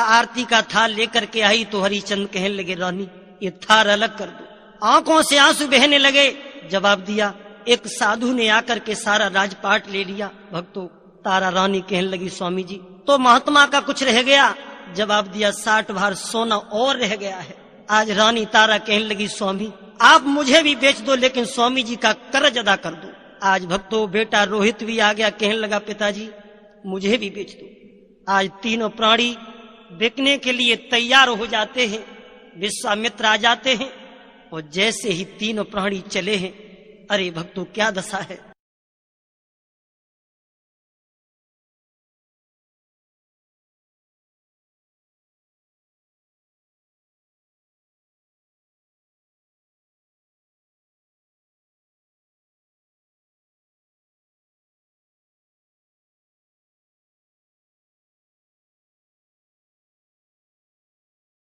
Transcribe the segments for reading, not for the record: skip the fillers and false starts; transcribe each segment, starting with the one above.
आरती का थाल लेकर के आई तो हरिचंद कहने लगे, रानी ये थाल अलग कर दो। आंखों से आंसू बहने लगे। जवाब दिया, एक साधु ने आकर के सारा राजपाट ले लिया। भक्तों, तारा रानी कहने लगी, स्वामी जी तो महात्मा का कुछ रह गया। जवाब दिया, 60 भार सोना और रह गया है। आज रानी तारा कहने लगी, स्वामी आप मुझे भी बेच दो, लेकिन स्वामी जी का कर्ज अदा कर दो। आज भक्तों बेटा रोहित भी आ गया, कहने लगा, पिताजी मुझे भी बेच दो। आज तीनों प्राणी बिकने के लिए तैयार हो जाते हैं। विश्वामित्र आ जाते हैं और जैसे ही तीनों प्राणी चले हैं, अरे भक्तों क्या दशा है।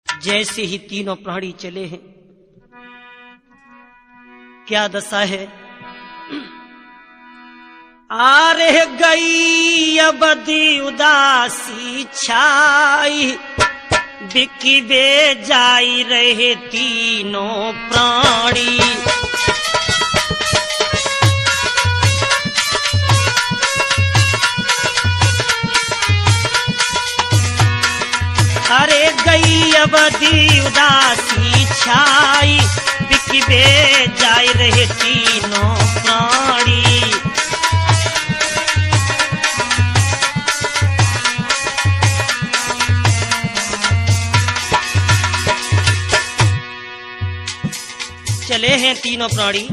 जैसे ही तीनों प्राणी चले हैं, क्या दशा है। आ रह गई अबदी उदासी छाई, बिकी बे जाई रहे तीनों प्राणी। अरे गई अबदी उदासी छाई, बिकी बे जाए रहे तीनों प्राणी। चले हैं तीनों प्राणी।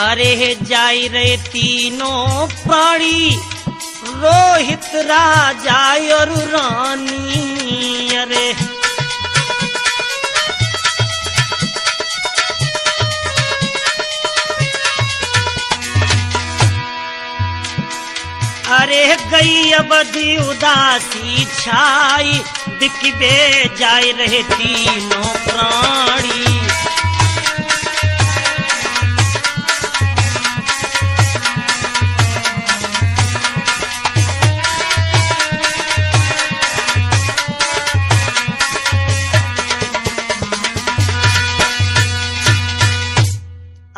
अरे जाए रहे तीनों प्राणी, रोहित राजा और रानी। अरे गई अबदी उदासी छाई, बिकबे जाए रहे तीनों प्राणी।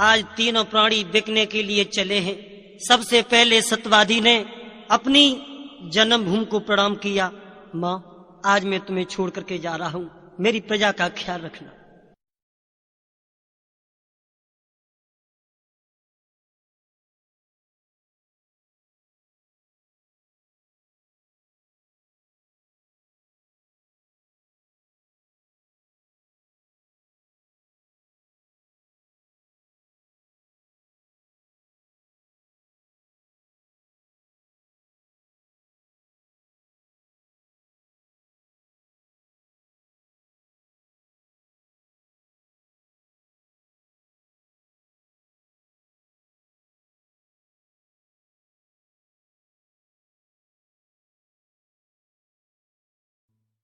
आज तीनों प्राणी बिकने के लिए चले हैं। सबसे पहले सत्यवादी ने अपनी जन्मभूमि को प्रणाम किया। माँ, आज मैं तुम्हें छोड़ करके जा रहा हूँ, मेरी प्रजा का ख्याल रखना।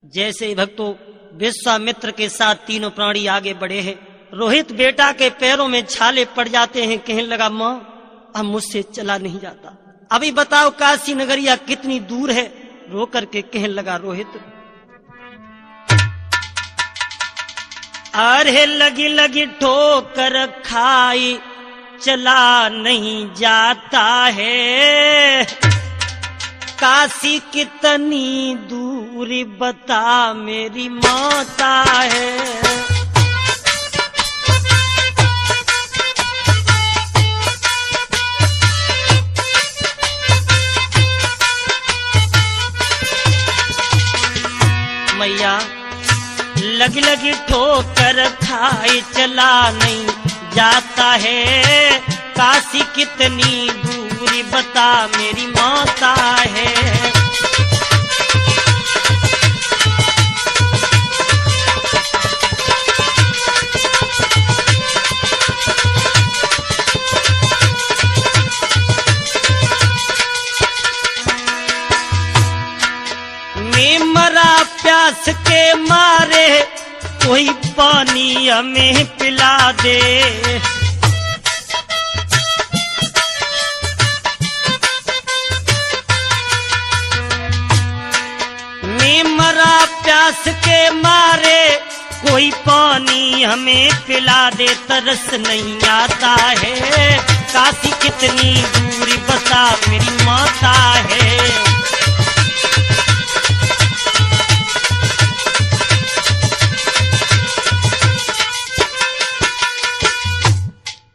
जैसे ही भक्तों विश्वामित्र के साथ तीनों प्राणी आगे बढ़े हैं, रोहित बेटा के पैरों में छाले पड़ जाते हैं। कहने लगा, माँ अब मुझसे चला नहीं जाता, अभी बताओ काशी नगरिया कितनी दूर है। रो करके कहने लगा, रोहित अरे लगी लगी ठोकर खाई, चला नहीं जाता है। काशी कितनी दूरी बता मेरी माता है। मैया लगी लगी ठोकर खाई, चला नहीं जाता है। काशी कितनी दूरी बता मेरी माता है। मैं मरा प्यास के मारे, कोई पानी हमें पिला दे। हे मरा प्यास के मारे कोई पानी हमें पिला दे, तरस नहीं आता है। काशी कितनी दूर बता मेरी माता है।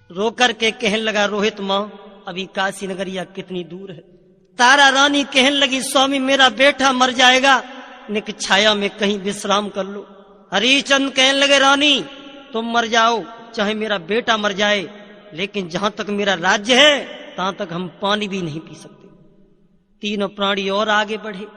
रो करके कहने लगा रोहित माँ अभी काशी नगरिया कितनी दूर है। तारा रानी कहने लगी स्वामी मेरा बेटा मर जाएगा, निक छाया में कहीं विश्राम कर लो। हरिचंद कहने लगे रानी तुम मर जाओ चाहे मेरा बेटा मर जाए, लेकिन जहां तक मेरा राज्य है तहां तक हम पानी भी नहीं पी सकते। तीनों प्राणी और आगे बढ़े।